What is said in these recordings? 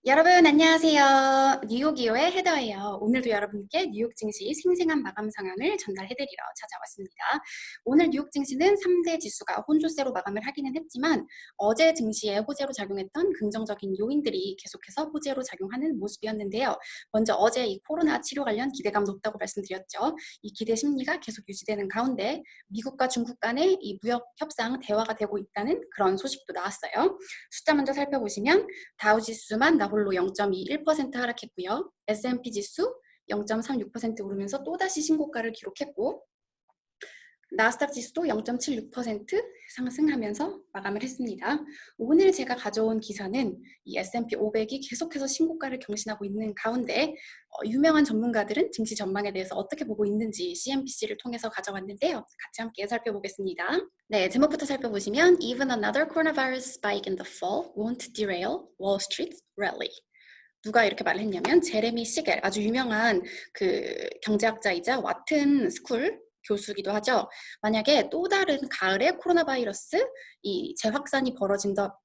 여러분 안녕하세요. 뉴욕이오의 헤더예요. 오늘도 여러분께 뉴욕 증시 생생한 마감 상황을 전달해드리러 찾아왔습니다. 오늘 뉴욕 증시는 3대 지수가 혼조세로 마감을 하기는 했지만 어제 증시에 호재로 작용했던 긍정적인 요인들이 계속해서 호재로 작용하는 모습이었는데요. 먼저 어제 이 코로나 치료 관련 기대감 높다고 말씀드렸죠. 이 기대 심리가 계속 유지되는 가운데 미국과 중국 간의 이 무역 협상 대화가 되고 있다는 그런 소식도 나왔어요. 숫자 먼저 살펴보시면 다우지수만 나홀로 0.21% 하락했고요. S&P 지수 0.36% 오르면서 또다시 신고가를 기록했고 나스닥 지수도 0.76% 상승하면서 마감을 했습니다. 오늘 제가 가져온 기사는 이 S&P 500이 계속해서 신고가를 경신하고 있는 가운데 유명한 전문가들은 증시 전망에 대해서 어떻게 보고 있는지 CNBC를 통해서 가져왔는데요. 같이 함께 살펴보겠습니다. 네, 제목부터 살펴보시면 Even another coronavirus spike in the fall won't derail Wall Street's rally. 누가 이렇게 말을 했냐면 제레미 시겔, 아주 유명한 그 경제학자이자 와튼 스쿨 교수기도 하죠. 만약에 또 다른 가을에 코로나 바이러스 이 재확산이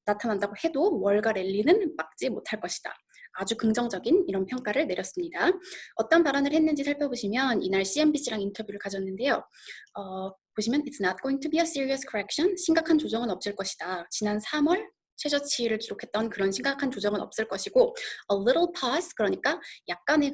나타난다고 해도 월가 랠리는 막지 못할 것이다. 아주 긍정적인 이런 평가를 내렸습니다. 어떤 발언을 했는지 살펴보시면 이날 CNBC랑 인터뷰를 가졌는데요. 보시면 It's not going to be a serious correction. 심각한 조정은 없을 것이다. 지난 3월 최저치를 기록했던 그런 심각한 조정은 없을 것이고 a little pause, 그러니까 약간의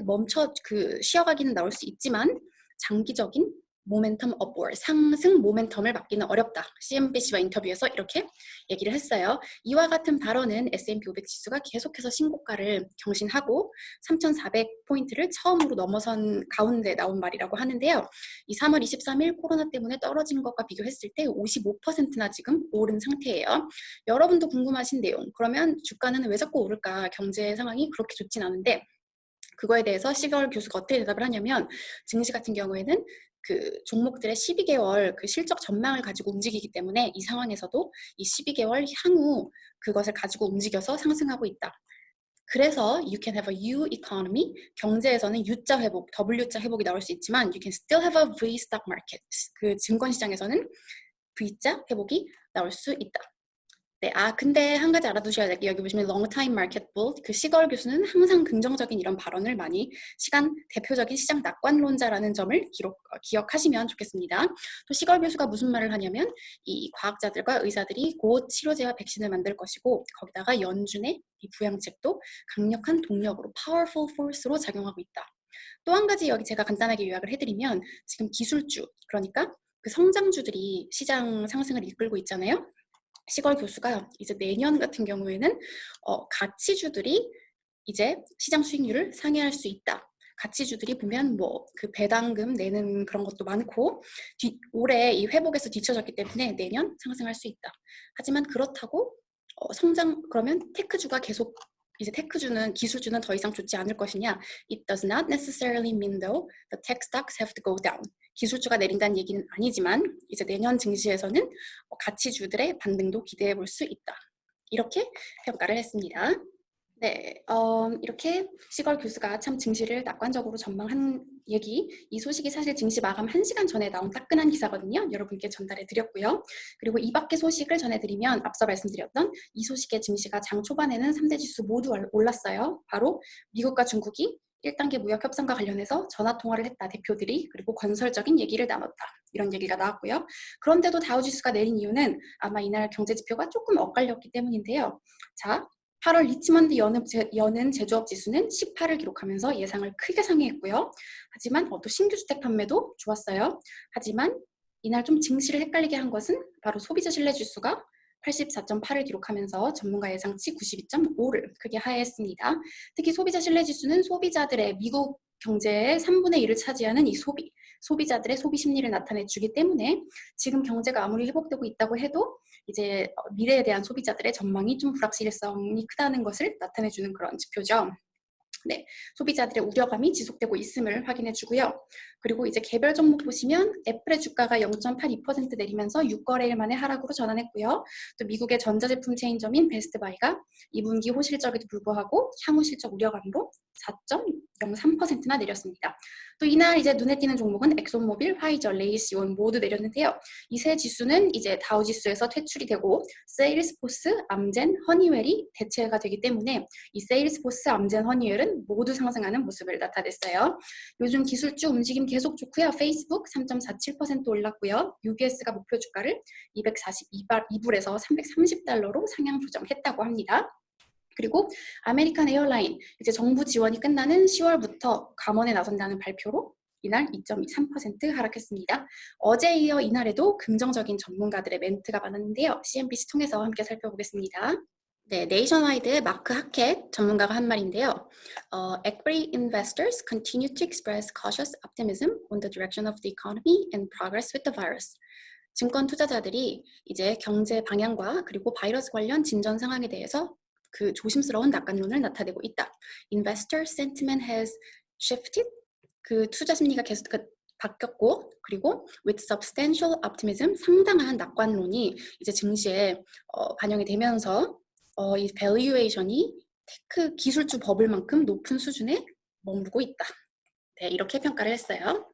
쉬어가기는 나올 수 있지만 장기적인 모멘텀 upward, 상승 모멘텀을 막기는 어렵다. CNBC와 인터뷰에서 이렇게 얘기를 했어요. 이와 같은 발언은 S&P 500 지수가 계속해서 신고가를 경신하고 3,400포인트를 처음으로 넘어선 가운데 나온 말이라고 하는데요. 이 3월 23일 코로나 때문에 떨어진 것과 비교했을 때 55%나 지금 오른 상태예요. 여러분도 궁금하신 내용, 그러면 주가는 왜 자꾸 오를까? 경제 상황이 그렇게 좋진 않은데 그거에 대해서 시걸 교수가 어떻게 대답을 하냐면 증시 같은 경우에는 그 종목들의 12개월 그 실적 전망을 가지고 움직이기 때문에 이 상황에서도 이 12개월 향후 그것을 가지고 움직여서 상승하고 있다. 그래서 you can have a U economy, 경제에서는 U자 회복, W자 회복이 나올 수 있지만 you can still have a V stock market, 그 증권시장에서는 V자 회복이 나올 수 있다. 네, 근데 한 가지 알아두셔야 될 게 여기 보시면 long time market bull, 그 시걸 교수는 항상 긍정적인 이런 발언을 많이 대표적인 시장 낙관론자라는 점을 기억하시면 좋겠습니다. 또 시걸 교수가 무슨 말을 하냐면 이 과학자들과 의사들이 곧 치료제와 백신을 만들 것이고 거기다가 연준의 이 부양책도 강력한 동력으로 powerful force로 작용하고 있다. 또 한 가지 여기 제가 간단하게 요약을 해드리면 지금 기술주, 그러니까 그 성장주들이 시장 상승을 이끌고 있잖아요. 시걸 교수가 이제 내년 같은 경우에는 가치주들이 이제 시장 수익률을 상회할 수 있다. 가치주들이 보면 뭐 그 배당금 내는 그런 것도 많고 올해 이 회복에서 뒤처졌기 때문에 내년 상승할 수 있다. 하지만 그렇다고 그러면 테크주가 계속 이제 테크주는 기술주는 더 이상 좋지 않을 것이냐? It does not necessarily mean though the tech stocks have to go down. 기술주가 내린다는 얘기는 아니지만 이제 내년 증시에서는 가치주들의 반등도 기대해 볼 수 있다. 이렇게 평가를 했습니다. 네, 이렇게 시걸 교수가 참 증시를 낙관적으로 전망한 얘기, 이 소식이 사실 증시 마감 1시간 전에 나온 따끈한 기사거든요. 여러분께 전달해 드렸고요. 그리고 이 밖의 소식을 전해드리면 앞서 말씀드렸던 이 소식의 증시가 장 초반에는 3대 지수 모두 올랐어요. 바로 미국과 중국이 1단계 무역 협상과 관련해서 전화 통화를 했다, 대표들이. 그리고 건설적인 얘기를 나눴다, 이런 얘기가 나왔고요. 그런데도 다우지수가 내린 이유는 아마 이날 경제 지표가 조금 엇갈렸기 때문인데요. 자, 8월 리치먼드 여는 제조업 지수는 18을 기록하면서 예상을 크게 상회했고요. 하지만 또 신규 주택 판매도 좋았어요. 하지만 이날 좀 증시를 헷갈리게 한 것은 바로 소비자 신뢰 지수가 84.8을 기록하면서 전문가 예상치 92.5를 크게 하회했습니다. 특히 소비자 신뢰 지수는 소비자들의 미국 경제의 3분의 1을 차지하는 이 소비자들의 소비 심리를 나타내주기 때문에 지금 경제가 아무리 회복되고 있다고 해도 이제 미래에 대한 소비자들의 전망이 좀 불확실성이 크다는 것을 나타내주는 그런 지표죠. 네, 소비자들의 우려감이 지속되고 있음을 확인해 주고요. 그리고 이제 개별 종목 보시면 애플의 주가가 0.82% 내리면서 6거래일 만에 하락으로 전환했고요. 또 미국의 전자제품 체인점인 베스트바이가 2분기 호실적에도 불구하고 향후 실적 우려감으로 4.03%나 내렸습니다. 또 이날 이제 눈에 띄는 종목은 엑손모빌, 화이저, 레이시온 모두 내렸는데요. 이 세 지수는 이제 다우지수에서 퇴출이 되고 세일스포스, 암젠, 허니웰이 대체가 되기 때문에 이 세일스포스, 암젠, 허니웰은 모두 상승하는 모습을 나타냈어요. 요즘 기술주 움직임 계속 좋고요. 페이스북 3.47% 올랐고요. UBS가 목표 주가를 242불에서 330달러로 상향 조정했다고 합니다. 그리고 아메리칸 에어라인 이제 정부 지원이 끝나는 10월부터 감원에 나선다는 발표로 이날 2.23% 하락했습니다. 어제 이어 이날에도 긍정적인 전문가들의 멘트가 많았는데요. CNBC 통해서 함께 살펴보겠습니다. 네, 네이션와이드의 마크 하켓 전문가가 한 말인데요. Equity investors continue to express cautious optimism on the direction of the economy and progress with the virus. 증권 투자자들이 이제 경제 방향과 그리고 바이러스 관련 진전 상황에 대해서 그 조심스러운 낙관론을 나타내고 있다. Investor sentiment has shifted. 그 투자 심리가 계속 바뀌었고, 그리고 with substantial optimism, 상당한 낙관론이 이제 증시에 반영이 되면서 이 valuation이 테크 기술주 버블만큼 높은 수준에 머무르고 있다. 네, 이렇게 평가를 했어요.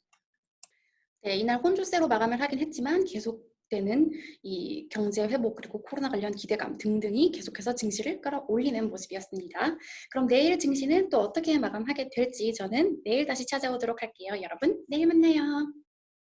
네, 이날 혼조세로 마감을 하긴 했지만 계속되는 이 경제 회복 그리고 코로나 관련 기대감 등등이 계속해서 증시를 끌어올리는 모습이었습니다. 그럼 내일 증시는 또 어떻게 마감하게 될지 저는 내일 다시 찾아오도록 할게요. 여러분, 내일 만나요.